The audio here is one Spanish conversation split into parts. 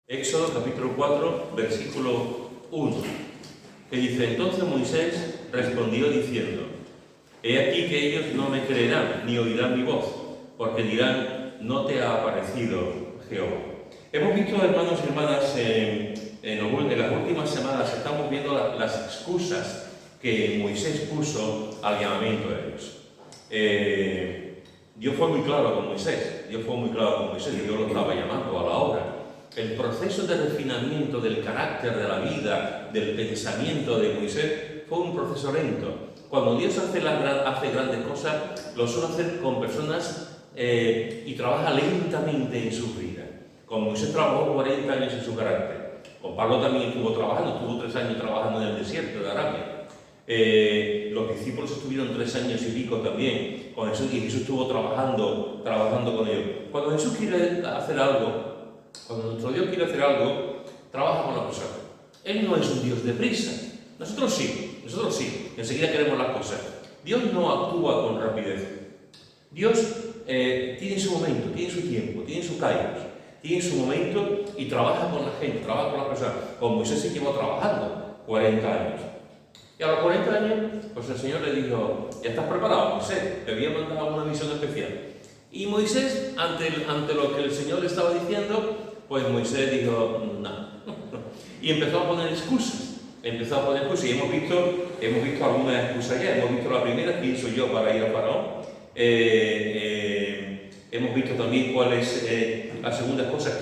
Éxodo capítulo 4, versículo 1, que dice: entonces Moisés respondió diciendo: he aquí que ellos no me creerán, ni oirán mi voz, porque dirán, no te ha aparecido Jehová. Hemos visto, hermanos y hermanas, en las últimas semanas estamos viendo las excusas que Moisés puso al llamamiento de Dios. Dios fue muy claro con Moisés, Dios lo estaba llamando a la obra. El proceso de refinamiento del carácter, de la vida, del pensamiento de Moisés fue un proceso lento. Cuando Dios hace grandes cosas, lo suele hacer con personas y trabaja lentamente en su vida. Con Moisés trabajó 40 años en su carácter. Con Pablo también estuvo 3 años trabajando en el desierto de Arabia. Los discípulos estuvieron 3 años y pico también con Jesús, y Jesús estuvo trabajando con ellos. Cuando Jesús quiere hacer algo, cuando nuestro Dios quiere hacer algo, trabaja con la persona. Él no es un Dios de prisa. Nosotros sí, enseguida queremos las cosas. Dios no actúa con rapidez. Dios tiene su momento, tiene su tiempo, tiene su kairos, tiene su momento y trabaja con la gente, trabaja con la persona. Con Moisés se llevó trabajando 40 años. Y a los 40 años, pues el Señor le dijo: ya estás preparado, Moisés, te había mandado una misión especial. Y Moisés, ante lo que el Señor le estaba diciendo, pues Moisés dijo, no. Y empezó a poner excusas. Y hemos visto algunas excusas ya. Hemos visto la primera: ¿quién soy yo para ir a Faraón? Hemos visto también cuál es la segunda cosa: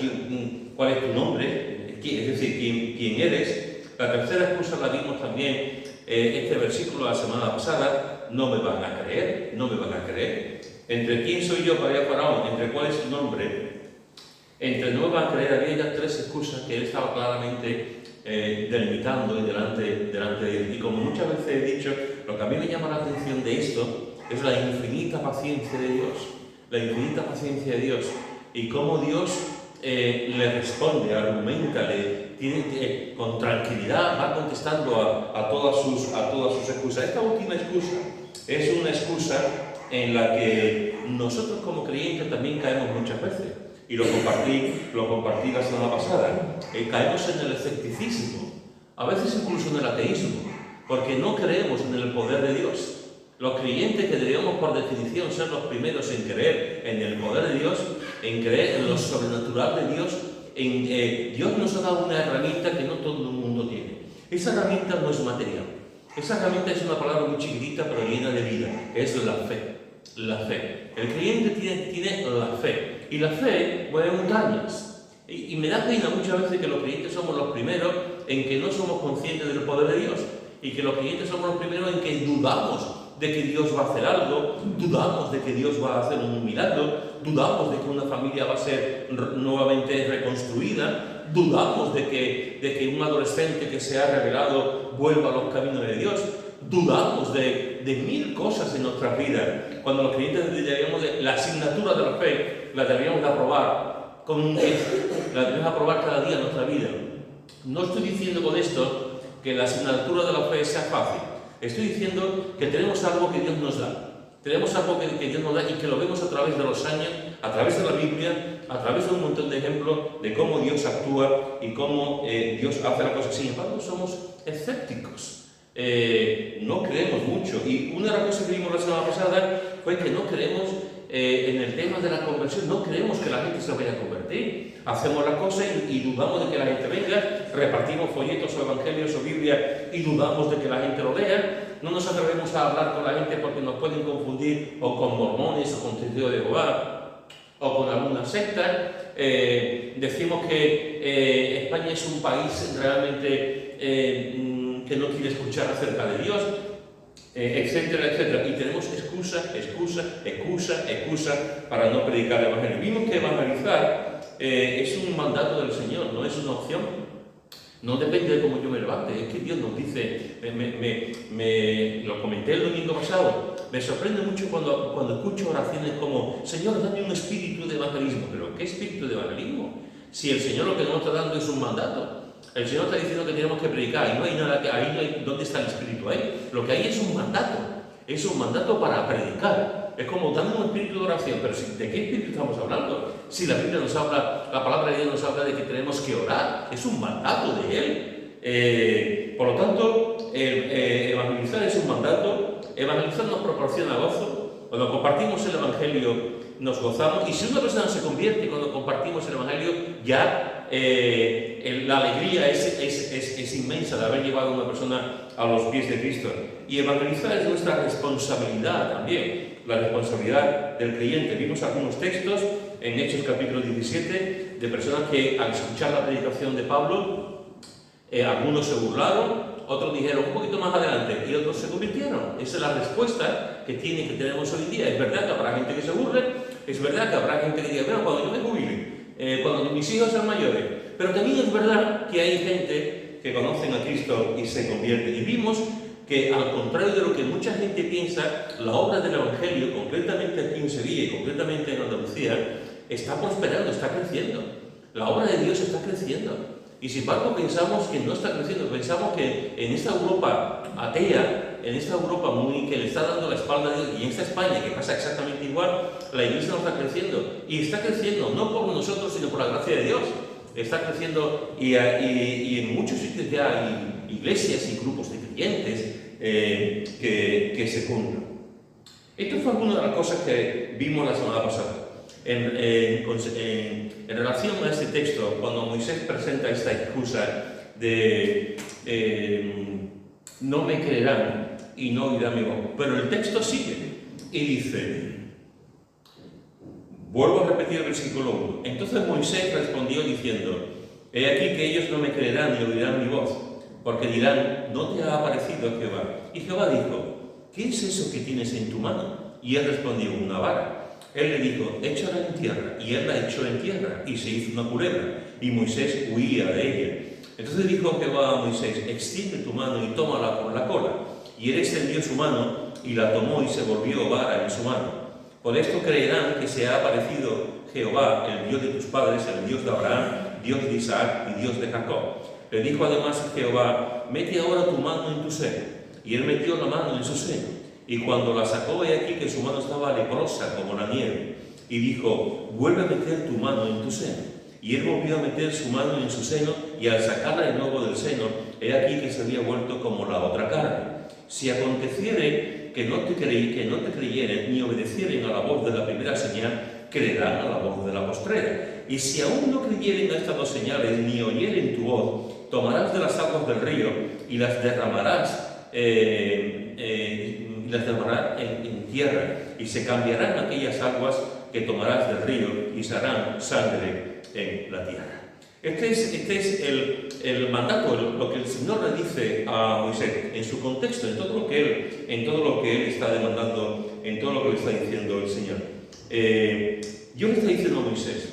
cuál es tu nombre, es decir, quién eres. La tercera excusa la vimos también, este versículo la semana pasada: no me van a creer. Entre quién soy yo para ir a Faraón, entre cuál es tu nombre, entre no me van a creer, había ya 3 excusas que él estaba claramente delimitando y delante de él. Y como muchas veces he dicho, lo que a mí me llama la atención de esto es la infinita paciencia de Dios, y cómo Dios le responde, argumenta, con tranquilidad va contestando a todas sus excusas. Esta última excusa es una excusa en la que nosotros como creyentes también caemos muchas veces, y lo compartí la semana pasada. Caemos en el escepticismo, a veces incluso en el ateísmo, porque no creemos en el poder de Dios. Los creyentes, que debemos por definición ser los primeros en creer en el poder de Dios, en creer en lo sobrenatural de Dios, Dios nos ha dado una herramienta que no todo el mundo tiene. Esa herramienta no es material. Esa herramienta es una palabra muy chiquitita pero llena de vida, que es la fe. La fe. El creyente tiene la fe. Y la fe mueve montañas. Y me da pena muchas veces que los creyentes somos los primeros en que no somos conscientes del poder de Dios. Y que los creyentes somos los primeros en que dudamos de que Dios va a hacer algo, dudamos de que Dios va a hacer un milagro, dudamos de que una familia va a ser nuevamente reconstruida, dudamos de que un adolescente que se ha rebelado vuelva a los caminos de Dios, dudamos de 1000 cosas en nuestras vidas, cuando los creyentes deberíamos la asignatura de la fe la deberíamos de aprobar con un 10, la debemos aprobar cada día en nuestra vida. No estoy diciendo con esto que la asignatura de la fe sea fácil. Estoy diciendo que tenemos algo que Dios nos da. Tenemos algo que Dios nos da y que lo vemos a través de los años, a través de la Biblia, a través de un montón de ejemplos de cómo Dios actúa y cómo Dios hace las cosas. Sin embargo, somos escépticos. No creemos mucho. Y una de las cosas que vimos la semana pasada fue que no creemos en el tema de la conversión. No creemos que la gente se vaya a convertir. Hacemos las cosas y dudamos de que la gente venga, repartimos folletos o evangelios o Biblia y dudamos de que la gente lo lea. No nos atrevemos a hablar con la gente porque nos pueden confundir o con mormones o con testigos de Jehová o con alguna secta. Decimos que España es un país realmente que no quiere escuchar acerca de Dios, etcétera, etcétera. Y tenemos excusa para no predicar el evangelio. Vimos que evangelizar es un mandato del Señor, no es una opción. No depende de cómo yo me levante. Es que Dios nos dice, lo comenté el domingo pasado, me sorprende mucho cuando escucho oraciones como: Señor, dame un espíritu de evangelismo. ¿Pero qué espíritu de evangelismo? Si el Señor lo que nos está dando es un mandato. El Señor está diciendo que tenemos que predicar, y no hay nada ¿dónde está el espíritu ahí? Lo que hay es un mandato para predicar. Es como: dame un espíritu de oración. Pero ¿de qué espíritu estamos hablando? Si la Biblia nos habla, la palabra de Dios nos habla de que tenemos que orar, es un mandato de Él. Por lo tanto, evangelizar es un mandato, evangelizar nos proporciona gozo. Cuando compartimos el Evangelio nos gozamos, y si una persona se convierte cuando compartimos el Evangelio, ya la alegría es inmensa de haber llevado a una persona a los pies de Cristo. Y evangelizar es nuestra responsabilidad también, la responsabilidad del creyente. Vimos algunos textos en Hechos capítulo 17 de personas que al escuchar la predicación de Pablo, algunos se burlaron, otros dijeron un poquito más adelante y otros se convirtieron. Esa es la respuesta que tenemos hoy en día. Es verdad que habrá gente que se burle, es verdad que habrá gente que diga, bueno, cuando yo me jubile, cuando mis hijos sean mayores. Pero también es verdad que hay gente que conocen a Cristo y se convierten. Y vimos que, al contrario de lo que mucha gente piensa, la obra del Evangelio, concretamente aquí en Sevilla y concretamente en Andalucía, está prosperando, está creciendo. La obra de Dios está creciendo. Y sin embargo pensamos que no está creciendo, pensamos que en esta Europa atea, en esta Europa que le está dando la espalda a Dios, y en esta España, que pasa exactamente igual, la Iglesia no está creciendo. Y está creciendo no por nosotros, sino por la gracia de Dios. Está creciendo y en muchos sitios ya hay iglesias y grupos de creyentes que se juntan. Esto fue alguna de las cosas que vimos la semana pasada. En relación a este texto, cuando Moisés presenta esta excusa de no me creerán y no oirán mi voz, pero el texto sigue y dice, vuelvo a repetir el versículo 1, entonces Moisés respondió diciendo, he aquí que ellos no me creerán ni oirán mi voz, porque dirán, no te ha aparecido Jehová. Y Jehová dijo, ¿qué es eso que tienes en tu mano? Y él respondió, una vara. Él le dijo, échala en tierra, y él la echó en tierra, y se hizo una culebra, y Moisés huía de ella. Entonces dijo Jehová a Moisés, extiende tu mano y tómala por la cola. Y él extendió su mano, y la tomó, y se volvió vara en su mano. Por esto creerán que se ha aparecido Jehová, el Dios de tus padres, el Dios de Abraham, Dios de Isaac y Dios de Jacob. Le dijo además Jehová, mete ahora tu mano en tu seno. Y él metió la mano en su seno. Y cuando la sacó, he aquí que su mano estaba leprosa como la nieve. Y dijo, vuelve a meter tu mano en tu seno. Y él volvió a meter su mano en su seno, y al sacarla de nuevo del seno, he aquí que se había vuelto como la otra carne. Si aconteciere que no te creyeren ni obedecieren a la voz de la primera señal, creerán a la voz de la postrera. Y si aún no creyeren a estas dos señales, ni oyeren tu voz, tomarás de las aguas del río y las derramarás en tierra, y se cambiarán aquellas aguas que tomarás del río y se harán sangre en la tierra. Este es el mandato, lo que el Señor le dice a Moisés en su contexto, en todo lo que él está demandando, en todo lo que le está diciendo el Señor. Dios le está diciendo a Moisés,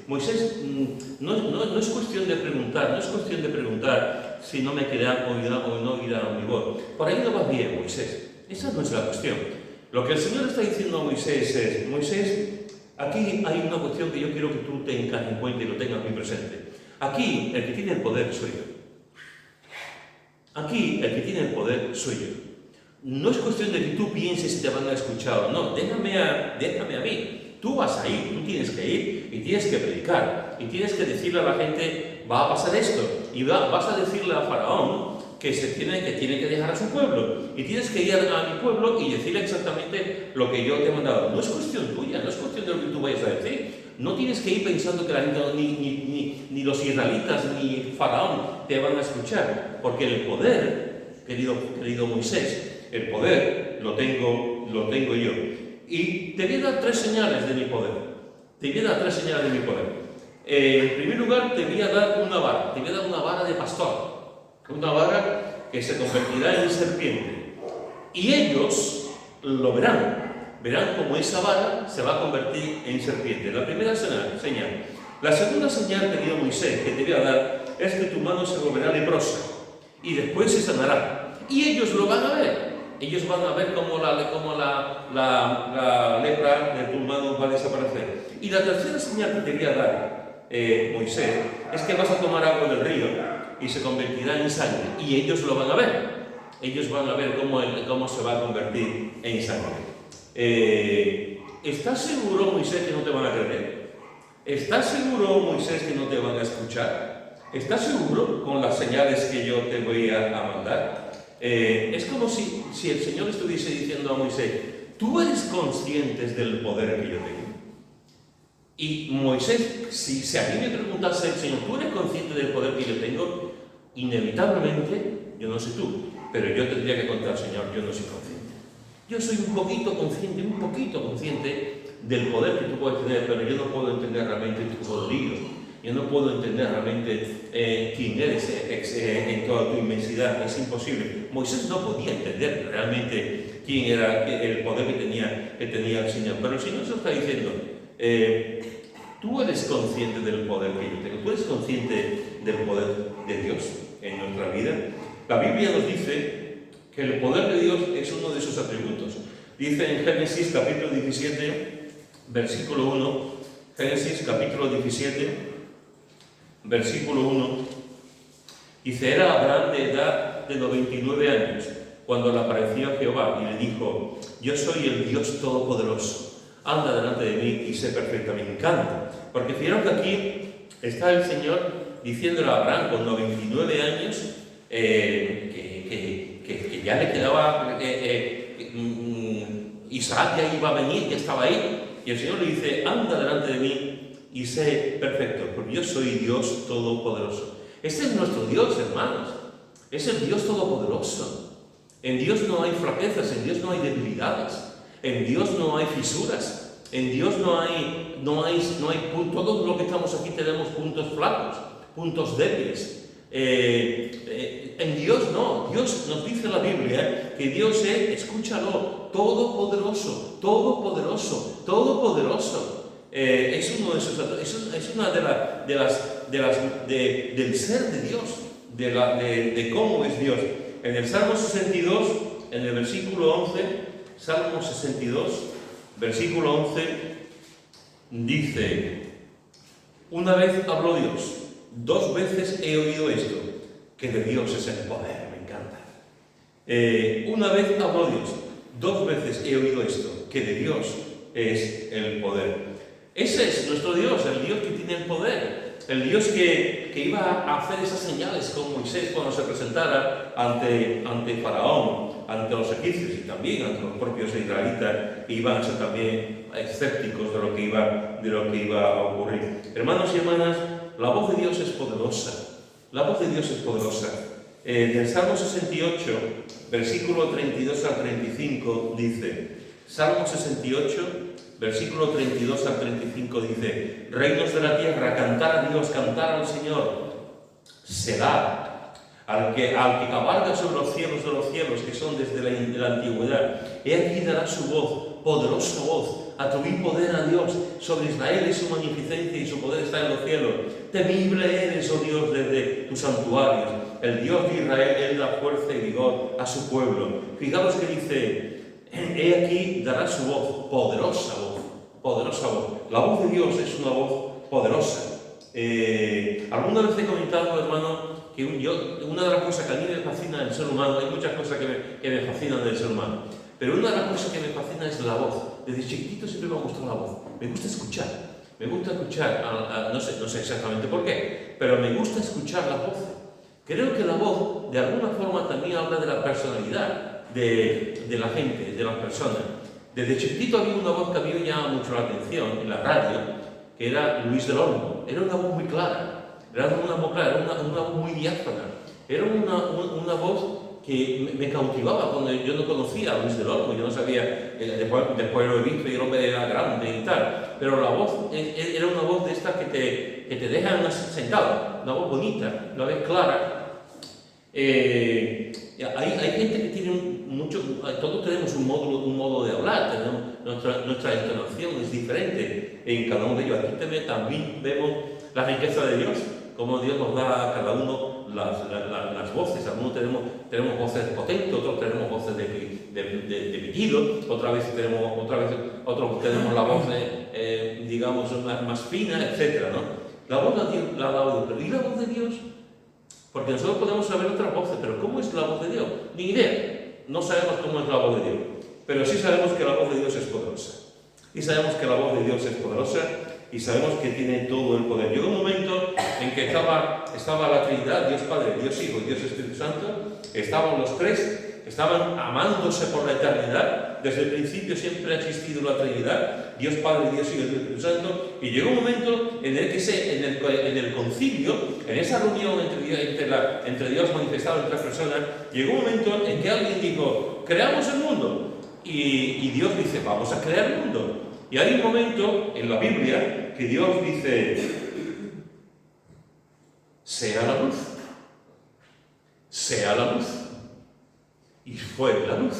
Moisés, no es cuestión de preguntar si no me creerán o no oirán mi voz. Por ahí no vas bien, Moisés. Esa no es la cuestión. Lo que el Señor está diciendo a Moisés es, Moisés, aquí hay una cuestión que yo quiero que tú tengas en cuenta y lo tengas muy presente. Aquí el que tiene el poder soy yo. Aquí el que tiene el poder soy yo. No es cuestión de que tú pienses si te van a escuchar o no. Déjame a mí. Tú vas a ir, tú tienes que ir y tienes que predicar. Y tienes que decirle a la gente, va a pasar esto. Y vas a decirle a Faraón que tiene que dejar a su pueblo. Y tienes que ir a mi pueblo y decirle exactamente lo que yo te he mandado. No es cuestión tuya, no es cuestión de lo que tú vayas a decir. No tienes que ir pensando que la gente, ni los israelitas, ni Faraón te van a escuchar. Porque el poder, querido Moisés, el poder lo tengo yo. Y te voy a dar 3 señales de mi poder. En primer lugar, te voy a dar una vara. Te voy a dar una vara de pastor. Una vara que se convertirá en serpiente. Y ellos lo verán. Verán cómo esa vara se va a convertir en serpiente. La primera señal. La segunda señal, querido Moisés, que te voy a dar es que tu mano se volverá leprosa. Y después se sanará. Y ellos lo van a ver. Ellos van a ver cómo la lepra de tu mano va a desaparecer. Y la tercera señal que te voy a dar, Moisés, es que vas a tomar agua del río y se convertirá en sangre. Y ellos lo van a ver. Ellos van a ver cómo se va a convertir en sangre. ¿estás seguro, Moisés, que no te van a creer? ¿Estás seguro, Moisés, que no te van a escuchar? ¿Estás seguro con las señales que yo te voy a mandar? Es como si el Señor estuviese diciendo a Moisés, ¿tú eres consciente del poder que yo tengo? Y Moisés, si a mí me preguntase el Señor, ¿tú eres consciente del poder que yo tengo? Inevitablemente, yo no sé tú, pero yo tendría que contar, Señor, yo no soy consciente. Yo soy un poquito consciente del poder que tú puedes tener, pero yo no puedo entender realmente tu poderío. Yo no puedo entender realmente quién eres en toda tu inmensidad. Es imposible. Moisés no podía entender realmente quién era el poder que tenía el Señor. Pero el Señor se está diciendo, tú eres consciente del poder que yo tengo. Tú eres consciente del poder de Dios en nuestra vida. La Biblia nos dice que el poder de Dios es uno de sus atributos. Dice en Génesis capítulo 17, versículo 1, Génesis capítulo 17, versículo 1, dice, era Abraham de edad de 99 años, cuando le apareció Jehová y le dijo, yo soy el Dios Todopoderoso, anda delante de mí y sé perfecta. Me encanta, porque fijaros que aquí está el Señor diciéndole a Abraham con 99 años que ya le quedaba, Isaac ya iba a venir, ya estaba ahí, y el Señor le dice, anda delante de mí y sé perfecto, porque yo soy Dios Todopoderoso. Este es nuestro Dios, hermanos, es el Dios Todopoderoso. En Dios no hay flaquezas, en Dios no hay debilidades, en Dios no hay fisuras, en Dios no hay todo lo que estamos aquí tenemos puntos flacos, puntos débiles. En Dios no, Dios nos dice en la Biblia que Dios es, escúchalo, todopoderoso, todopoderoso, todopoderoso. Es uno de esos, es una del ser de Dios, de cómo es Dios. En el Salmo 62, en el versículo 11, Salmo 62, versículo 11, dice, una vez habló Dios, 2 veces he oído esto, que de Dios es el poder, me encanta. Una vez habló Dios, 2 veces he oído esto, que de Dios es el poder. Ese es nuestro Dios, el Dios que tiene el poder, el Dios que iba a hacer esas señales con Moisés cuando se presentara ante Faraón, ante los egipcios y también ante los propios israelitas, que iban a ser también escépticos de lo que iba a ocurrir. Hermanos y hermanas, la voz de Dios es poderosa. La voz de Dios es poderosa. Del Salmo 68, versículo 32 al 35, dice, Salmo 68, versículo 32 al 35 dice, reinos de la tierra, cantar a Dios, cantar al Señor, Selah, al que cabalga sobre los cielos de los cielos, que son desde la antigüedad. He aquí dará su voz, poderosa voz, atribuir poder a Dios. Sobre Israel es su magnificencia y su poder está en los cielos. Temible eres, oh Dios, desde tus santuarios. El Dios de Israel, Él da fuerza y vigor a su pueblo. Fijaros que dice, he aquí dará su voz, poderosa voz, poderosa voz. La voz de Dios es una voz poderosa. Alguna vez he comentado, hermano, que una de las cosas que a mí me fascina del ser humano, hay muchas cosas que me fascinan del ser humano, pero una de las cosas que me fascina es la voz. Desde chiquitito siempre me ha gustado la voz. Me gusta escuchar. No sé exactamente por qué, pero me gusta escuchar la voz. Creo que la voz, de alguna forma, también habla de la personalidad de la gente, de las personas. Desde chiquitito había una voz que a mí me llama mucho la atención en la radio, que era Luis del Olmo. Era una voz muy clara, era una voz muy diáfana. Era una voz que me cautivaba cuando yo no conocía a Luis del Olmo, yo no sabía, después lo he visto y el hombre era grande y tal, pero la voz era una voz de estas que te dejan sentado, una voz bonita, una voz clara. Hay gente que tiene todos tenemos un modo de hablar, nuestra entonación es diferente en cada uno de ellos. Aquí también vemos la riqueza de Dios, como Dios nos da a cada uno las voces. Algunos tenemos voces potentes, otros tenemos voces de pitido, otros tenemos la voz digamos más fina, etc., ¿no? La voz la ha dado Dios. ¿Y la voz de Dios? Porque nosotros podemos saber otras voces, pero ¿cómo es la voz de Dios? Ni idea. No sabemos cómo es la voz de Dios, pero sí sabemos que la voz de Dios es poderosa. y sabemos que la voz de Dios es poderosa y sabemos que tiene todo el poder. Llegó un momento en que estaba la Trinidad, Dios Padre, Dios Hijo y Dios Espíritu Santo, estaban los tres, estaban amándose por la eternidad. Desde el principio siempre ha existido la Trinidad, Dios Padre, Dios Hijo y Dios Espíritu Santo, y llegó un momento en el que en el concilio, en esa reunión entre Dios manifestado en tres personas, llegó un momento en que alguien dijo, creamos el mundo, y Dios dice, vamos a crear el mundo. Y hay un momento en la Biblia que Dios dice, sea la luz, sea la luz, y fue la luz.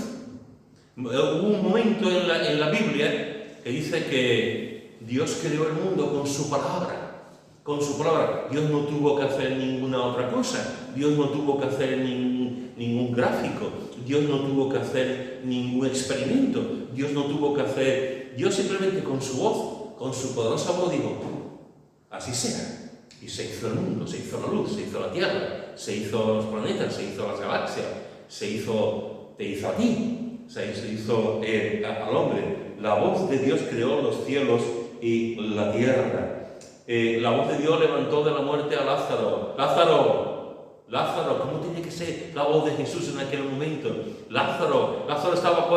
Hubo un momento en la Biblia que dice que Dios creó el mundo con su palabra. Con su palabra. Dios no tuvo que hacer ninguna otra cosa. Dios no tuvo que hacer ningún gráfico. Dios no tuvo que hacer ningún experimento. Dios no tuvo que hacer... Dios simplemente con su voz, con su poderosa voz dijo, así sea. Y se hizo el mundo, se hizo la luz, se hizo la tierra, se hizo los planetas, se hizo las galaxias, te hizo a ti, se hizo al hombre. La voz de Dios creó los cielos y la tierra. La voz de Dios levantó de la muerte a Lázaro. Lázaro, ¿cómo tiene que ser la voz de Jesús en aquel momento? Lázaro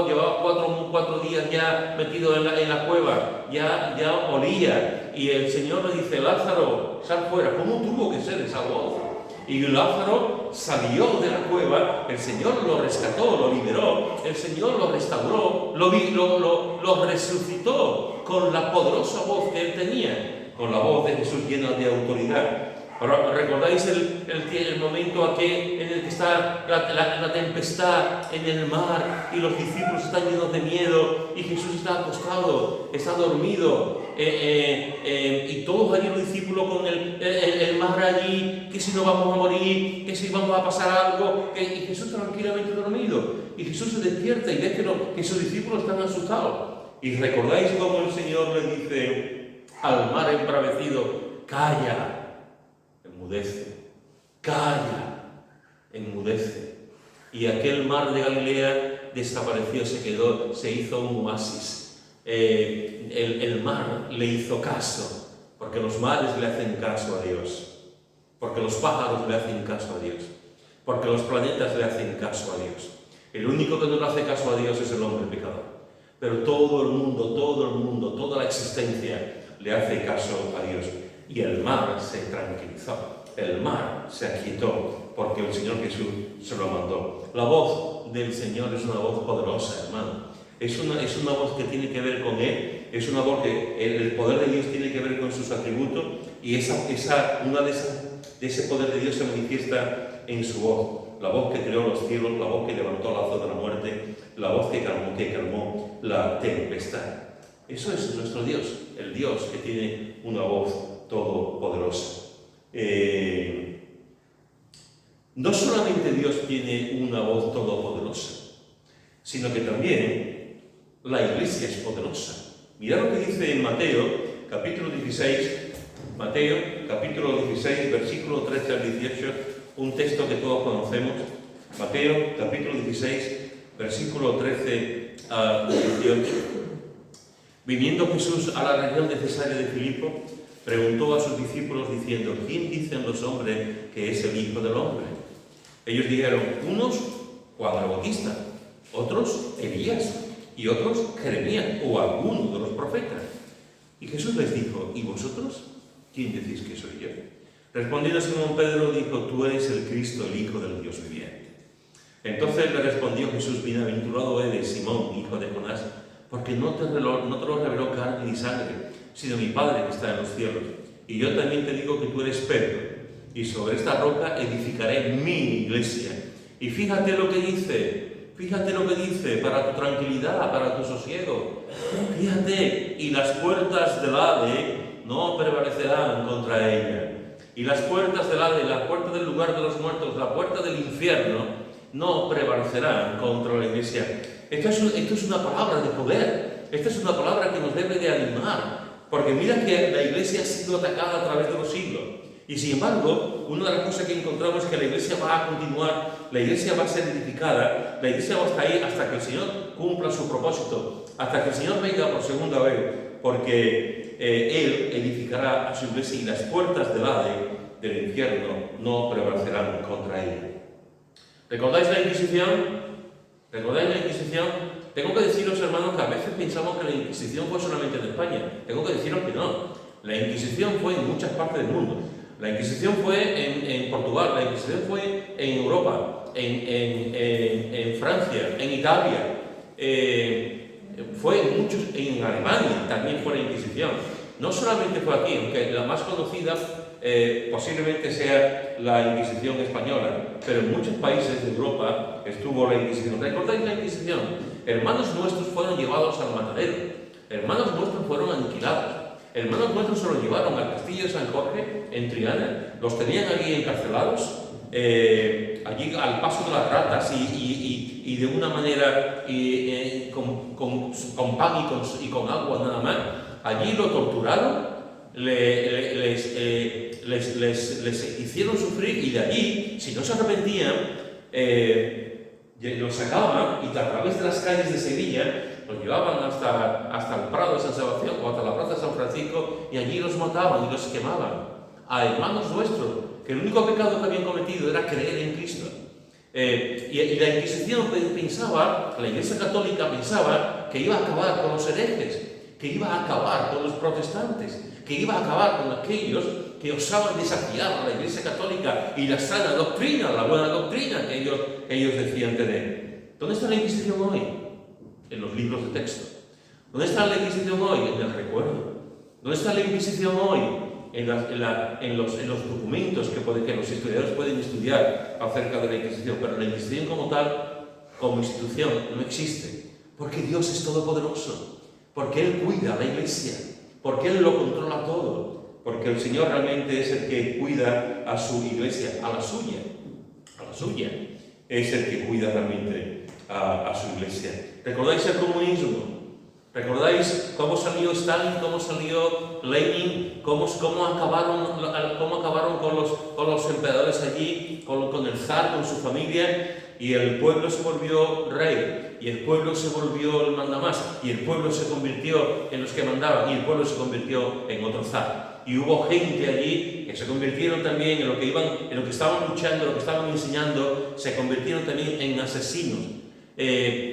llevaba cuatro días ya metido en la cueva, ya olía, y el Señor le dice, Lázaro, sal fuera. ¿Cómo tuvo que ser esa voz? Y Lázaro salió de la cueva, el Señor lo rescató, lo liberó, el Señor lo restauró, lo resucitó con la poderosa voz que él tenía, con la voz de Jesús llena de autoridad. Ahora, ¿recordáis el momento en el que está la tempestad en el mar y los discípulos están llenos de miedo y Jesús está acostado, está dormido y todos allí los discípulos con el mar allí, que si no vamos a morir, que si vamos a pasar algo, y Jesús tranquilamente dormido, y Jesús se despierta y ve que sus discípulos están asustados. Y recordáis cómo el Señor le dice al mar embravecido, calla, enmudece, calla, enmudece. Y aquel mar de Galilea desapareció, se hizo un oasis. El mar le hizo caso, porque los mares le hacen caso a Dios, porque los pájaros le hacen caso a Dios, porque los planetas le hacen caso a Dios. El único que no le hace caso a Dios es el hombre pecador. Pero todo el mundo, toda la existencia le hace caso a Dios. Y el mar se tranquilizó, el mar se aquietó, porque el Señor Jesús se lo mandó. La voz del Señor es una voz poderosa, hermano. Es una voz que tiene que ver con Él, es una voz que el poder de Dios tiene que ver con sus atributos, y de ese poder de Dios se manifiesta en su voz. La voz que creó los cielos, la voz que levantó a Lázaro de la muerte, la voz que calmó la tempestad. Eso es nuestro Dios, el Dios que tiene una voz todopoderosa. No solamente Dios tiene una voz todopoderosa, sino que también la Iglesia es poderosa. Mirad lo que dice en Mateo, capítulo 16, versículo 13 al 18, un texto que todos conocemos. Mateo, capítulo 16, versículo 13 al 18. Viniendo Jesús a la región de Cesarea de Filipo, preguntó a sus discípulos diciendo, ¿quién dicen los hombres que es el Hijo del Hombre? Ellos dijeron, unos Juan el Bautista, otros Elías, y otros Jeremías o alguno de los profetas. Y Jesús les dijo, ¿y vosotros? ¿Quién decís que soy yo? Respondiendo Simón Pedro dijo, tú eres el Cristo, el Hijo del Dios viviente. Entonces le respondió Jesús, bienaventurado eres, Simón, hijo de Jonás, porque no te lo reveló carne ni sangre, sino mi Padre que está en los cielos. Y yo también te digo que tú eres Pedro, y sobre esta roca edificaré mi iglesia. Y fíjate lo que dice, para tu tranquilidad, para tu sosiego. Fíjate, y las puertas del Hades no prevalecerán contra ella. Y las puertas del Hades, la puerta del lugar de los muertos, la puerta del infierno, no prevalecerán contra la iglesia. Esto es una palabra de poder. Esta es una palabra que nos debe de animar. Porque mira que la iglesia ha sido atacada a través de los siglos. Y sin embargo, una de las cosas que encontramos es que la iglesia va a continuar, la iglesia va a ser edificada, la iglesia va a estar ahí hasta que el Señor cumpla su propósito. hasta que el Señor venga por segunda vez, porque Él edificará a su iglesia y las puertas del infierno no prevalecerán contra ella. ¿Recordáis la Inquisición? ¿Recordáis la Inquisición? Tengo que deciros, hermanos, que a veces pensamos que la Inquisición fue solamente en España. Tengo que deciros que no. La Inquisición fue en muchas partes del mundo. La Inquisición fue en Portugal, la Inquisición fue en Europa, en Francia, en Italia, fue en Alemania también fue la Inquisición. No solamente fue aquí, aunque la más conocida posiblemente sea la Inquisición española, pero en muchos países de Europa estuvo la Inquisición. ¿Recordáis la Inquisición? Hermanos nuestros fueron llevados al matadero, hermanos nuestros fueron aniquilados. Hermanos nuestros se los llevaron al castillo de San Jorge, en Triana, los tenían allí encarcelados, allí al paso de las ratas y de una manera con pan y con agua nada más. Allí lo torturaron, les hicieron sufrir y de allí, si no se arrepentían, los sacaban y a través de las calles de Sevilla los llevaban hasta el Prado de San Sebastián o hasta la Plaza de San Francisco y allí los mataban y los quemaban. A hermanos nuestros, que el único pecado que habían cometido era creer en Cristo. Y la Inquisición pensaba, la Iglesia Católica pensaba que iba a acabar con los herejes, que iba a acabar con los protestantes, que iba a acabar con aquellos que osaban desafiar a la Iglesia Católica y la sana doctrina, la buena doctrina que ellos decían tener. ¿Dónde está la Inquisición hoy? En los libros de texto. ¿Dónde está la Inquisición hoy? En el recuerdo. ¿Dónde está la Inquisición hoy? En los documentos que los historiadores pueden estudiar acerca de la Inquisición. Pero la Inquisición como tal, como institución, no existe. Porque Dios es todopoderoso. Porque Él cuida a la Iglesia. Porque Él lo controla todo. Porque el Señor realmente es el que cuida a su Iglesia, a la suya. A la suya. Es el que cuida realmente a su Iglesia. ¿Recordáis el comunismo? ¿Recordáis cómo salió Stalin, cómo salió Lenin, cómo acabaron con los emperadores allí, con el zar, con su familia? Y el pueblo se volvió rey, y el pueblo se volvió el mandamás, y el pueblo se convirtió en los que mandaban, y el pueblo se convirtió en otro zar. Y hubo gente allí que se convirtieron también en lo que estaban luchando, en lo que estaban enseñando, se convirtieron también en asesinos.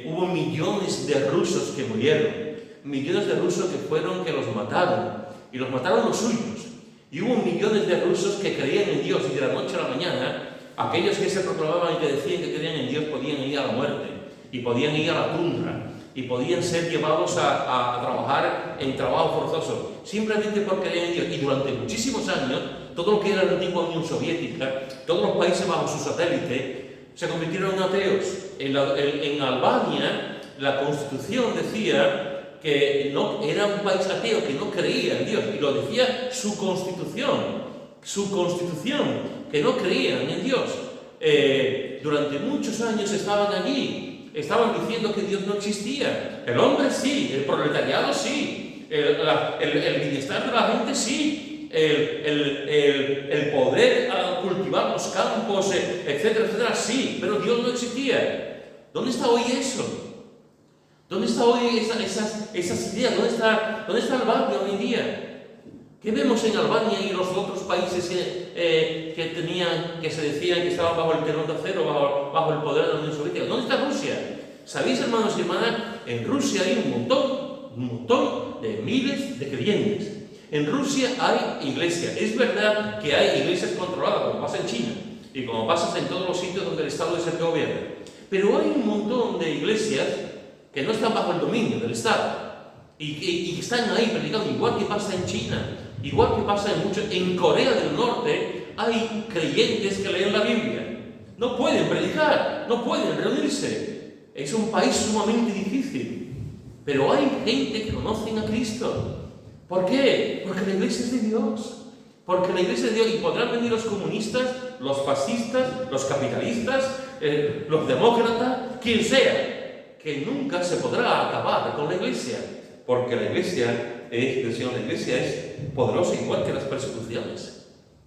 Hubo millones de rusos que murieron, millones de rusos que los mataron, y los mataron los suyos. Y hubo millones de rusos que creían en Dios, y de la noche a la mañana, aquellos que se proclamaban y que decían que creían en Dios podían ir a la muerte, y podían ir a la tundra, y podían ser llevados a trabajar en trabajo forzoso, simplemente porque creían en Dios. Y durante muchísimos años, todo lo que era la antigua Unión Soviética, todos los países bajo su satélite, se convirtieron en ateos. En Albania, la Constitución decía que no, era un país ateo, que no creía en Dios, y lo decía su Constitución, que no creían en Dios. Durante muchos años estaban allí, estaban diciendo que Dios no existía. El hombre sí, el proletariado sí, el bienestar de la gente sí, el poder cultivar los campos, etcétera, etcétera, sí, pero Dios no existía. ¿Dónde está hoy eso? ¿Dónde está hoy esas ideas? ¿Dónde está Albania hoy en día? ¿Qué vemos en Albania y los otros países que se decían que estaban bajo el telón de acero, bajo el poder de la Unión Soviética? ¿Dónde está Rusia? ¿Sabéis, hermanos y hermanas? En Rusia hay un montón de miles de creyentes. En Rusia hay iglesias. Es verdad que hay iglesias controladas, como pasa en China, y como pasa en todos los sitios donde el Estado es el que gobierna. Pero hay un montón de iglesias que no están bajo el dominio del Estado, y que están ahí predicando, igual que pasa en China, igual que pasa en Corea del Norte, hay creyentes que leen la Biblia. No pueden predicar, no pueden reunirse. Es un país sumamente difícil. Pero hay gente que conocen a Cristo. ¿Por qué? Porque la iglesia es de Dios. Porque la iglesia es de Dios. Y podrán venir los comunistas, los fascistas, los capitalistas, los demócratas, quien sea, que nunca se podrá acabar con la iglesia. Porque la iglesia es poderosa, igual que las persecuciones.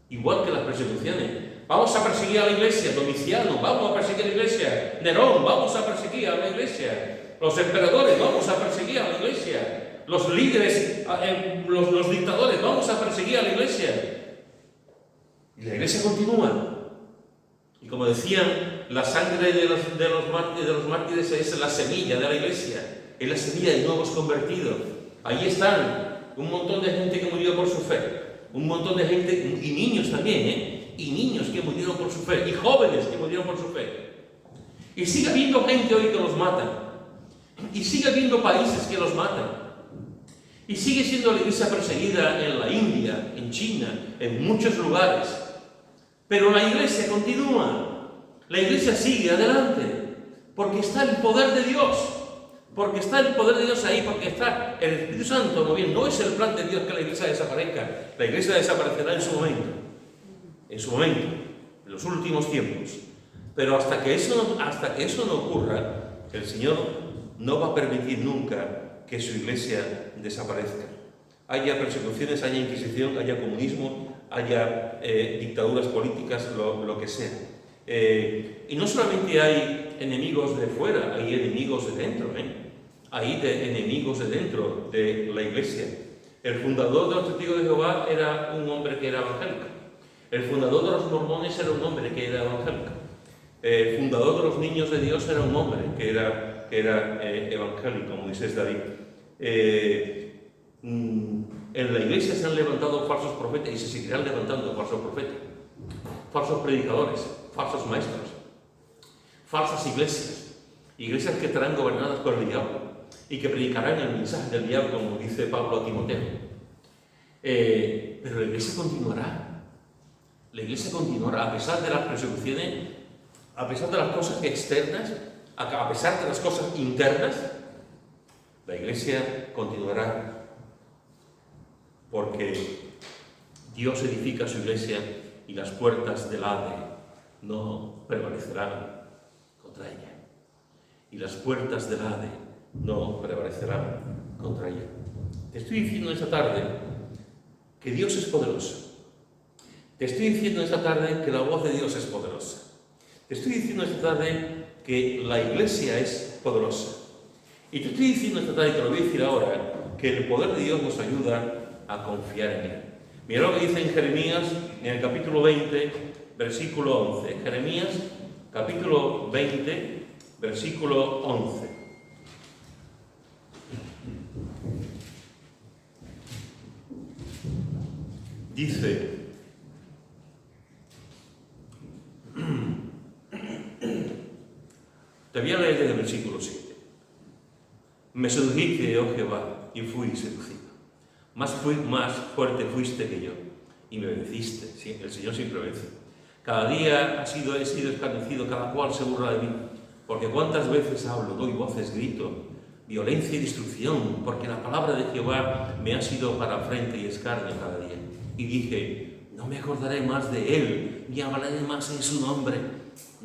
Igual que las persecuciones. Vamos a perseguir a la iglesia, Domiciano, vamos a perseguir a la iglesia, Nerón, vamos a perseguir a la iglesia. Los emperadores, vamos a perseguir a la iglesia. Los líderes, los dictadores, vamos a perseguir a la iglesia. Y la iglesia continúa. Y como decían, la sangre de los mártires es la semilla de la iglesia, es la semilla de nuevos convertidos. Ahí están un montón de gente que murió por su fe, un montón de gente, y niños también, y niños que murieron por su fe, y jóvenes que murieron por su fe. Y sigue habiendo gente hoy que los matan, y sigue habiendo países que los matan, y sigue siendo la iglesia perseguida en la India, en China, en muchos lugares. Pero la iglesia continúa, la iglesia sigue adelante, porque está el poder de Dios, porque está el poder de Dios ahí, porque está el Espíritu Santo moviendo. No es el plan de Dios que la iglesia desaparezca, la iglesia desaparecerá en su momento, en los últimos tiempos. Pero hasta que eso no ocurra, el Señor no va a permitir nunca que su iglesia desaparezca. Haya persecuciones, haya inquisición, haya comunismo, haya dictaduras políticas, lo que sea. Y no solamente hay enemigos de fuera, hay enemigos de dentro. Hay enemigos de dentro de la iglesia. El fundador de los Testigos de Jehová era un hombre que era evangélico. El fundador de los mormones era un hombre que era evangélico. El fundador de los Niños de Dios era un hombre que era evangélico, Moisés David. En la iglesia se han levantado falsos profetas y se seguirán levantando falsos profetas, falsos predicadores, falsos maestros, falsas iglesias que estarán gobernadas por el diablo y que predicarán el mensaje del diablo, como dice Pablo a Timoteo. Pero la iglesia continuará a pesar de las persecuciones, a pesar de las cosas externas, a pesar de las cosas internas. La iglesia continuará porque Dios edifica su iglesia y las puertas del Hades no prevalecerán contra ella. Y las puertas del Hades no prevalecerán contra ella. Te estoy diciendo esta tarde que Dios es poderoso. Te estoy diciendo esta tarde que la voz de Dios es poderosa. Te estoy diciendo esta tarde que la iglesia es poderosa. Y te estoy diciendo esta tarde, y te lo voy a decir ahora, que el poder de Dios nos ayuda a confiar en Él. Mira lo que dice en Jeremías, en el capítulo 20, versículo 11. Jeremías, capítulo 20, versículo 11. Dice: te voy a leer desde el versículo 7. Me sedujiste, oh Jehová, y fui seducido. Más fuerte fuiste que yo, y me venciste. Sí, el Señor siempre vence. Cada día he sido escarnecido, cada cual se burla de mí. Porque cuántas veces hablo, doy voces, grito, violencia y destrucción, porque la palabra de Jehová me ha sido para frente y escarnio cada día. Y dije: no me acordaré más de él, ni hablaré más en su nombre.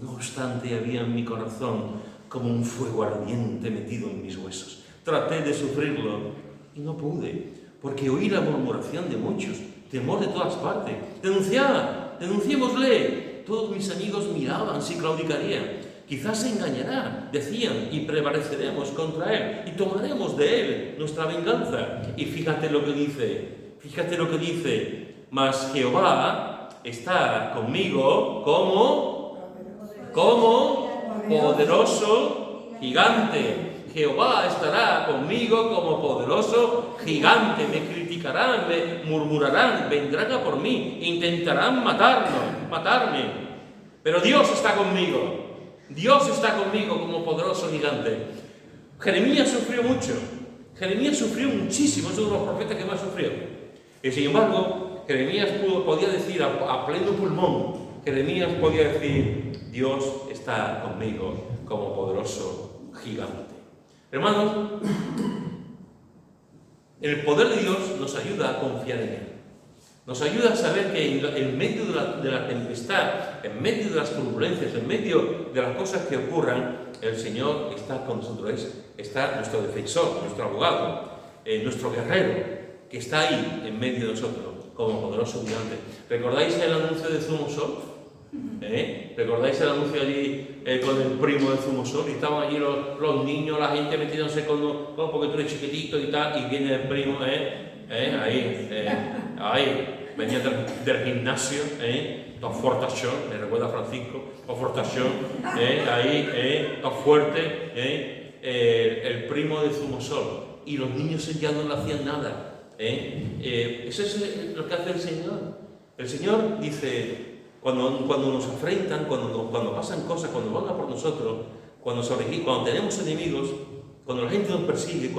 No obstante, había en mi corazón como un fuego ardiente metido en mis huesos. Traté de sufrirlo y no pude, porque oí la murmuración de muchos, temor de todas partes. Denunciémosle. Todos mis amigos miraban si claudicaría. Quizás se engañará, decían, y prevaleceremos contra él, y tomaremos de él nuestra venganza. Y fíjate lo que dice, mas Jehová está conmigo como poderoso gigante. Jehová estará conmigo como poderoso gigante. Me criticarán, me murmurarán, vendrán a por mí, intentarán matarme. Pero Dios está conmigo. Dios está conmigo como poderoso gigante. Jeremías sufrió mucho. Jeremías sufrió muchísimo. Es uno de los profetas que más sufrió. Y sin embargo, Jeremías podía decir a pleno pulmón, Jeremías podía decir: Dios está conmigo como poderoso gigante. Hermanos, el poder de Dios nos ayuda a confiar en Él. Nos ayuda a saber que en medio de la tempestad, en medio de las turbulencias, en medio de las cosas que ocurran, el Señor está con nosotros. Está nuestro defensor, nuestro abogado, nuestro guerrero, que está ahí en medio de nosotros, como poderoso gigante. ¿Recordáis el anuncio de Zumo Sol? ¿Recordáis el anuncio allí con el primo de Zumosol? Y estaban allí los niños, la gente metiéndose porque tú eres chiquitito y tal, y viene el primo, ahí, venía del gimnasio, todo fortachón, me recuerda a Francisco, todo fortachón, ahí, todo fuerte, el primo de Zumosol. Y los niños ya no le hacían nada. Eso es lo que hace el Señor. El Señor dice, cuando nos afrentan, cuando pasan cosas, cuando van a por nosotros, cuando tenemos enemigos, cuando la gente nos persigue,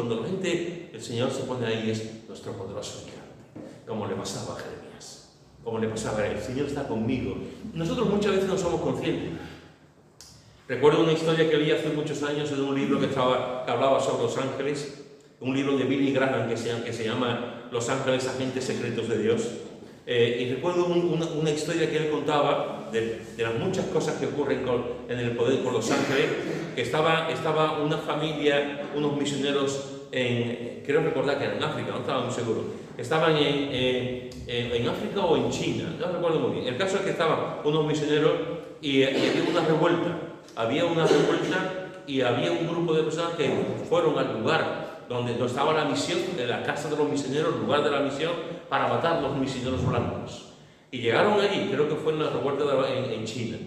el Señor se pone ahí, es nuestro poderoso gigante, como le pasaba a Jeremías, como le pasaba a él. El Señor está conmigo. Nosotros muchas veces no somos conscientes. Recuerdo una historia que leí hace muchos años en un libro que hablaba sobre los ángeles, un libro de Billy Graham que se llama Los ángeles, agentes secretos de Dios. Y recuerdo una historia que él contaba de las muchas cosas que ocurren en el poder con los ángeles, que estaba una familia, unos misioneros, creo recordar que era en África, no estaba muy seguro, estaban en África o en China, no recuerdo muy bien. El caso es que estaban unos misioneros y había una revuelta y había un grupo de personas que fueron al lugar donde estaba la misión, en la casa de los misioneros, el lugar de la misión, para matar a los misioneros blancos. Y llegaron allí, creo que fue en la revuelta en China,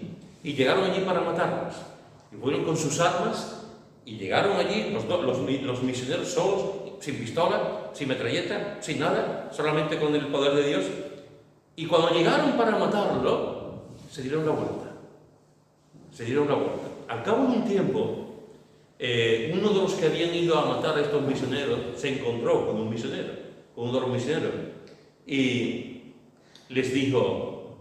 y llegaron allí para matarlos. Y fueron con sus armas, y llegaron allí los misioneros solos, sin pistola, sin metralleta, sin nada, solamente con el poder de Dios. Y cuando llegaron para matarlo, se dieron la vuelta. Al cabo de un tiempo, uno de los que habían ido a matar a estos misioneros se encontró con uno de los misioneros, y les dijo: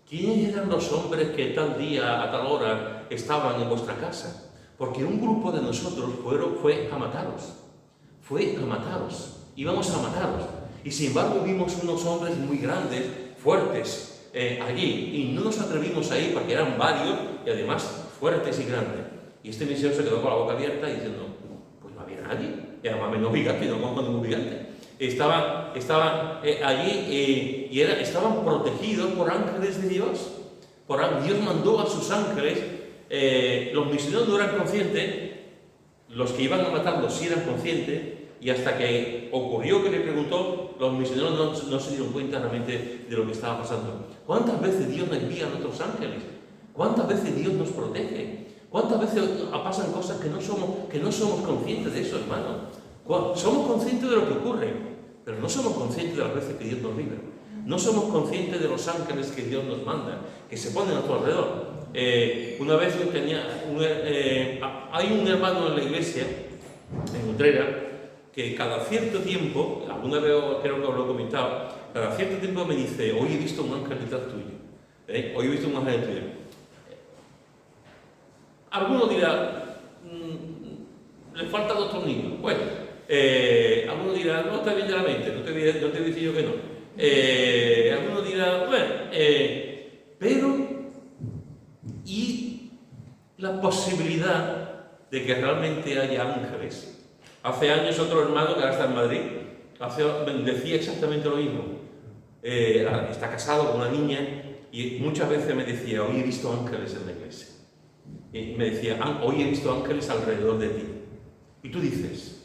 ¿quiénes eran los hombres que tal día, a tal hora, estaban en vuestra casa? Porque un grupo de nosotros fue a mataros, íbamos a mataros, y sin embargo vimos unos hombres muy grandes, fuertes, allí, y no nos atrevimos a ir porque eran varios y además fuertes y grandes. Y este misionero se quedó con la boca abierta diciendo: pues no había nadie, y además menos gigante, no como ningún gigante. Estaban allí y estaban protegidos por ángeles de Dios. Dios mandó a sus ángeles. Los misioneros no eran conscientes, los que iban a matarlos sí eran conscientes, y hasta que ocurrió que le preguntó, los misioneros no se dieron cuenta realmente de lo que estaba pasando. ¿Cuántas veces Dios nos envía a nuestros ángeles? ¿Cuántas veces Dios nos protege? ¿Cuántas veces pasan cosas que no somos conscientes de eso, hermano? Somos conscientes de lo que ocurre, pero no somos conscientes de las veces que Dios nos libra. No somos conscientes de los ángeles que Dios nos manda, que se ponen a tu alrededor. Una vez yo hay un hermano en la iglesia, en Utrera, que cada cierto tiempo, alguna vez creo que os lo he comentado, cada cierto tiempo me dice: hoy he visto un ángel detrás tuyo. Hoy he visto un ángel tuyo. Alguno dirá: le faltan dos tornillos. Bueno, alguno dirá: no está bien de la mente, no te voy a decir yo que no. Alguno dirá: bueno, pero ¿y la posibilidad de que realmente haya ángeles? Hace años otro hermano que ahora está en Madrid decía exactamente lo mismo. Está casado con una niña y muchas veces me decía: hoy he visto ángeles en la iglesia. Y me decía: hoy he visto ángeles alrededor de ti. Y tú dices,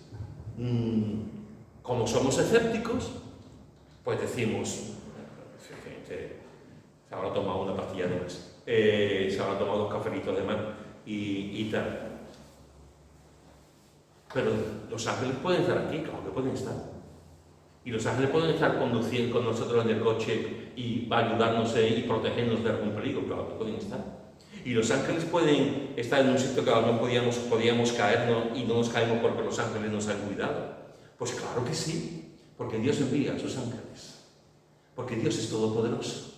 como somos escépticos, pues decimos: se habrá tomado una pastilla de más, se habrá tomado 2 cafelitos de más y tal. Pero los ángeles pueden estar aquí, claro que pueden estar. Y los ángeles pueden estar conduciendo con nosotros en el coche y ayudarnos y protegernos de algún peligro, claro que pueden estar. Y los ángeles pueden estar en un sitio que a lo mejor podíamos caernos y no nos caemos porque los ángeles nos han cuidado. Pues claro que sí, porque Dios envía a sus ángeles. Porque Dios es todopoderoso.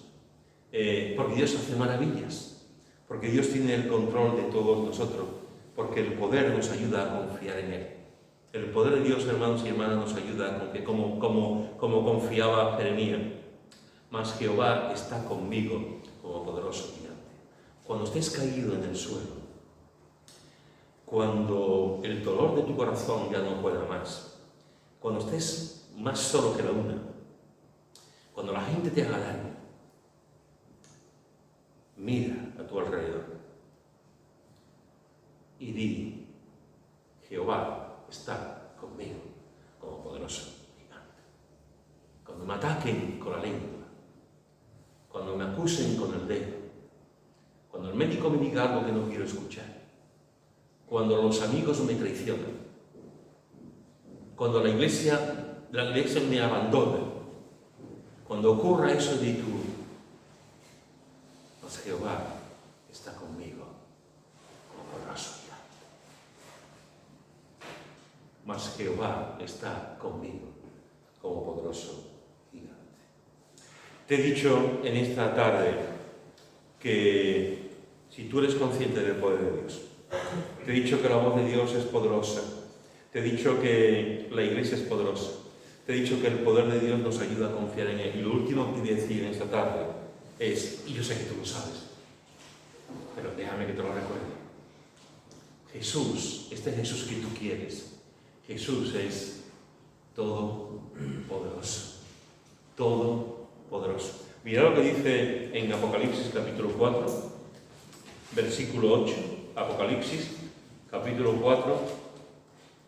Porque Dios hace maravillas. Porque Dios tiene el control de todos nosotros. Porque el poder nos ayuda a confiar en Él. El poder de Dios, hermanos y hermanas, nos ayuda a que, como confiaba Jeremías: mas Jehová está conmigo como poderoso gigante. Cuando estés caído en el suelo, cuando el dolor de tu corazón ya no pueda más, cuando estés más solo que la una, cuando la gente te haga daño, mira a tu alrededor y di: Jehová está conmigo como poderoso gigante. Cuando me ataquen con la lengua, cuando me acusen con el dedo, cuando el médico me diga algo que no quiero escuchar, cuando los amigos me traicionan, cuando la iglesia me abandona, cuando ocurra eso de tú, pues Jehová está conmigo como poderoso gigante. Mas Jehová está conmigo como poderoso gigante. Te he dicho en esta tarde que si tú eres consciente del poder de Dios, te he dicho que la voz de Dios es poderosa, te he dicho que la iglesia es poderosa, te he dicho que el poder de Dios nos ayuda a confiar en Él. Y lo último que voy a decir en esta tarde es, y yo sé que tú lo sabes, pero déjame que te lo recuerde: Jesús, este Jesús que tú quieres, Jesús es todopoderoso, todopoderoso. Mira lo que dice en Apocalipsis capítulo 4, versículo 8, Apocalipsis capítulo 4,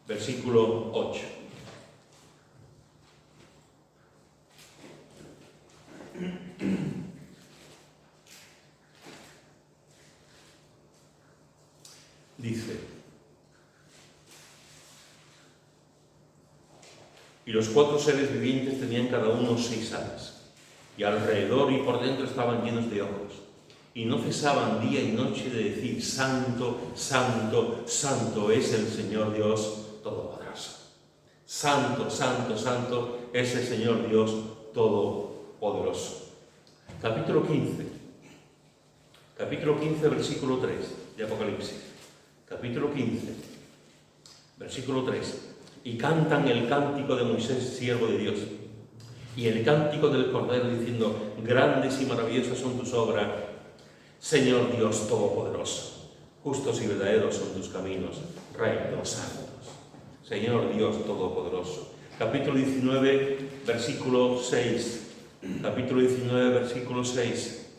versículo 8. Dice: y los 4 seres vivientes tenían cada uno 6 alas, y alrededor y por dentro estaban llenos de ojos, y no cesaban día y noche de decir: Santo, Santo, Santo es el Señor Dios Todopoderoso. Santo, Santo, Santo es el Señor Dios Todopoderoso. Capítulo 15, versículo 3 de Apocalipsis. Capítulo 15, versículo 3. Y cantan el cántico de Moisés, siervo de Dios, y el cántico del Cordero, diciendo: grandes y maravillosas son tus obras, Señor Dios Todopoderoso. Justos y verdaderos son tus caminos, Rey de los santos. Señor Dios Todopoderoso. Capítulo 19, versículo 6. Capítulo 19, versículo 6.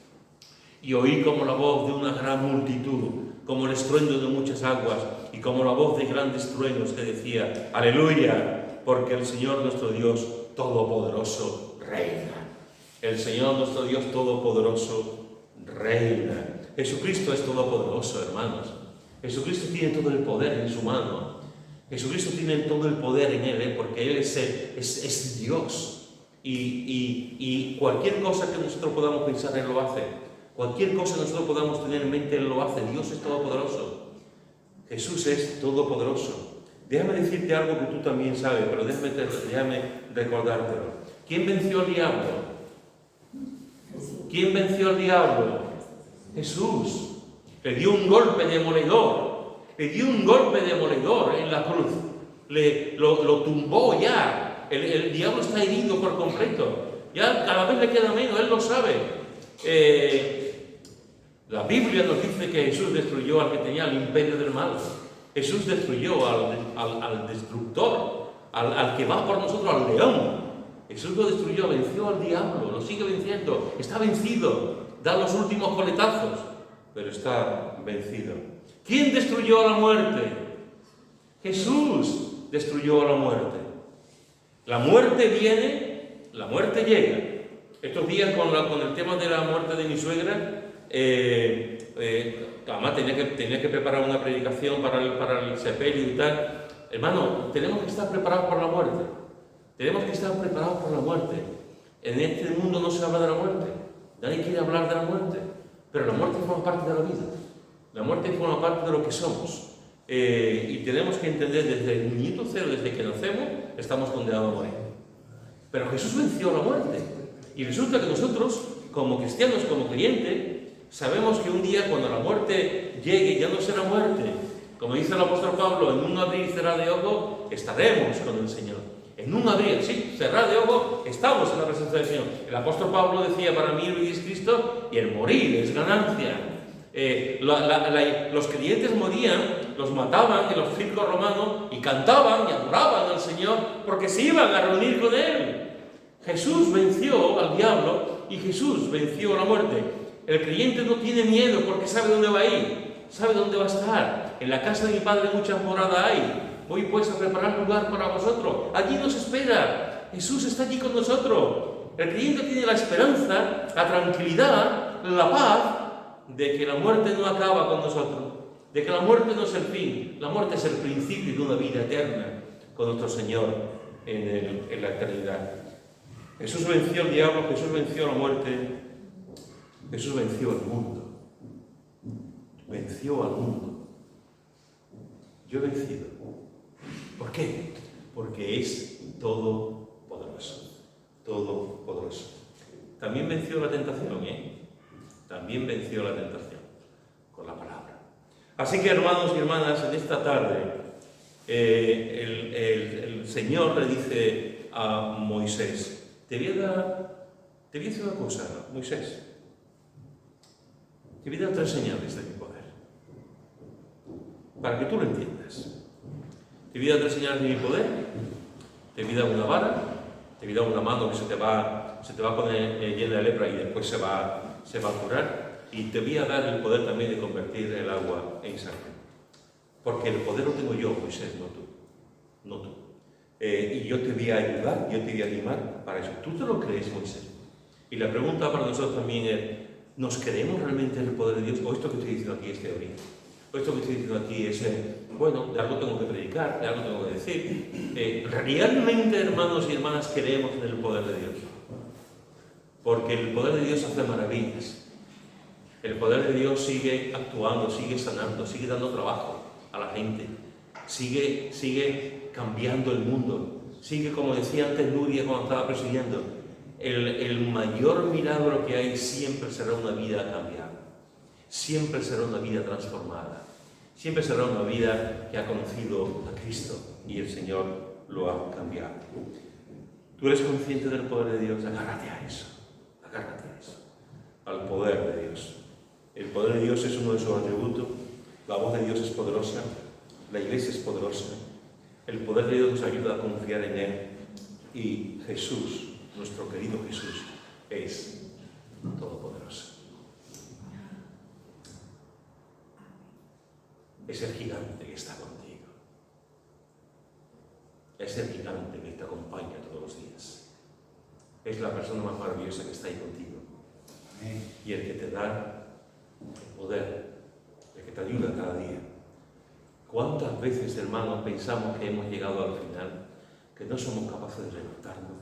Y oí como la voz de una gran multitud, como el estruendo de muchas aguas, y como la voz de grandes truenos que decía: Aleluya, porque el Señor nuestro Dios Todopoderoso reina. El Señor nuestro Dios Todopoderoso reina. Jesucristo es todopoderoso, hermanos. Jesucristo tiene todo el poder en su mano. Jesucristo tiene todo el poder en Él, porque Él es Dios. Y cualquier cosa que nosotros podamos pensar, Él lo hace. Cualquier cosa que nosotros podamos tener en mente, Él lo hace. Dios es todopoderoso. Jesús es todopoderoso. Déjame decirte algo que tú también sabes, pero déjame recordártelo. ¿Quién venció al diablo? ¿Quién venció al diablo? Jesús. Le dio un golpe demoledor. Le dio un golpe demoledor en la cruz. Lo tumbó ya. El diablo está herido por completo. Ya cada vez le queda menos, Él lo sabe. La Biblia nos dice que Jesús destruyó al que tenía el imperio del mal. Jesús destruyó al destructor, al que va por nosotros, al león. Jesús lo destruyó, venció al diablo, lo sigue venciendo. Está vencido, da los últimos coletazos, pero está vencido. ¿Quién destruyó a la muerte? Jesús destruyó a la muerte. La muerte viene, la muerte llega. Estos días con el tema de la muerte de mi suegra, además tenía que preparar una predicación para el sepelio y tal. Hermano, tenemos que estar preparados por la muerte. Tenemos que estar preparados por la muerte. En este mundo no se habla de la muerte. Nadie quiere hablar de la muerte. Pero la muerte forma parte de la vida. La muerte forma parte de lo que somos. Y tenemos que entender desde el minuto cero, desde que nacemos, estamos condenados a morir. Pero Jesús venció la muerte. Y resulta que nosotros, como cristianos, como creyentes, sabemos que un día cuando la muerte llegue, ya no será muerte. Como dice el apóstol Pablo, en un abrir y cerrar de ojos estaremos con el Señor. En un abrir, sí, cerrar de ojos, estamos en la presencia del Señor. El apóstol Pablo decía: para mí el vivir es Cristo y el morir es ganancia. Los creyentes morían, los mataban en los circos romanos y cantaban y adoraban al Señor porque se iban a reunir con Él. Jesús venció al diablo y Jesús venció a la muerte. El creyente no tiene miedo porque sabe dónde va a ir, sabe dónde va a estar. En la casa de mi Padre muchas moradas hay. Voy pues a preparar lugar para vosotros. Allí nos espera. Jesús está allí con nosotros. El creyente tiene la esperanza, la tranquilidad, la paz de que la muerte no acaba con nosotros, de que la muerte no es el fin. La muerte es el principio de una vida eterna con nuestro Señor en la eternidad. Jesús venció al diablo, Jesús venció la muerte, Jesús venció al mundo. Venció al mundo. Yo he vencido. ¿Por qué? Porque es todopoderoso. Todopoderoso. También venció la tentación, También venció la tentación con la palabra. Así que, hermanos y hermanas, en esta tarde el Señor le dice a Moisés: te voy a decir una cosa, Moisés. Te voy a dar 3 señales de mi poder, para que tú lo entiendas. Te voy a dar 3 señales de mi poder, te voy a dar una vara, te voy a dar una mano que se te va a poner llena de lepra y después se va a curar, y te voy a dar el poder también de convertir el agua en sangre. Porque el poder lo tengo yo, Moisés, no tú. Y yo te voy a ayudar, yo te voy a animar para eso. ¿Tú te lo crees, Moisés? Y la pregunta para nosotros también es: ¿nos creemos realmente en el poder de Dios? ¿O esto que estoy diciendo aquí es teoría? ¿O esto que estoy diciendo aquí es, bueno, de algo tengo que predicar, de algo tengo que decir? ¿Realmente, hermanos y hermanas, creemos en el poder de Dios? Porque el poder de Dios hace maravillas. El poder de Dios sigue actuando, sigue sanando, sigue dando trabajo a la gente. Sigue cambiando el mundo. Sigue, como decía antes Nuria cuando estaba presidiendo, el mayor milagro que hay siempre será una vida cambiada. Siempre será una vida transformada. Siempre será una vida que ha conocido a Cristo y el Señor lo ha cambiado. ¿Tú eres consciente del poder de Dios? Agárrate a eso. Agárrate a eso. Al poder de Dios. El poder de Dios es uno de sus atributos. La voz de Dios es poderosa. La iglesia es poderosa. El poder de Dios nos ayuda a confiar en Él. Y Jesús, nuestro querido Jesús, es todopoderoso. Es el gigante que está contigo. Es el gigante que te acompaña todos los días. Es la persona más maravillosa que está ahí contigo. Y el que te da el poder, el que te ayuda cada día. ¿Cuántas veces, hermanos, pensamos que hemos llegado al final, que no somos capaces de levantarnos,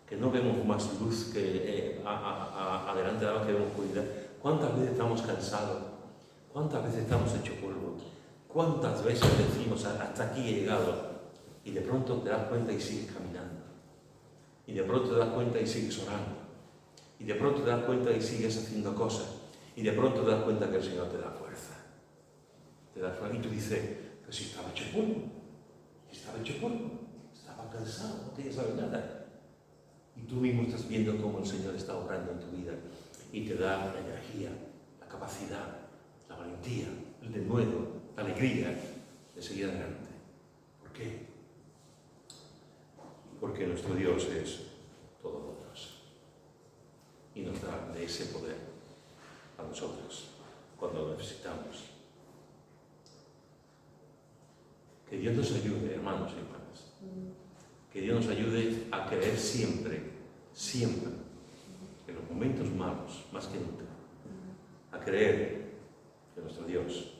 que no vemos más luz que adelante de la que vemos oscuridad? ¿Cuántas veces estamos cansados? ¿Cuántas veces estamos hechos polvo? ¿Cuántas veces decimos hasta aquí he llegado? Y de pronto te das cuenta y sigues caminando. Y de pronto te das cuenta y sigues orando. Y de pronto te das cuenta y sigues haciendo cosas. Y de pronto te das cuenta que el Señor te da fuerza. Te da fuerza. Y tú dices: pero si estaba hecho polvo. Estaba hecho polvo. Estaba cansado, no quería saber nada. Y tú mismo estás viendo cómo el Señor está obrando en tu vida. Y te da la energía, la capacidad, la valentía, el denuedo, la alegría de seguir adelante. ¿Por qué? Porque nuestro Dios es todopoderoso y nos da de ese poder a nosotros cuando lo necesitamos. Que Dios nos ayude, hermanos y hermanas. Que Dios nos ayude a creer siempre, siempre, en los momentos malos, más que nunca, a creer que nuestro Dios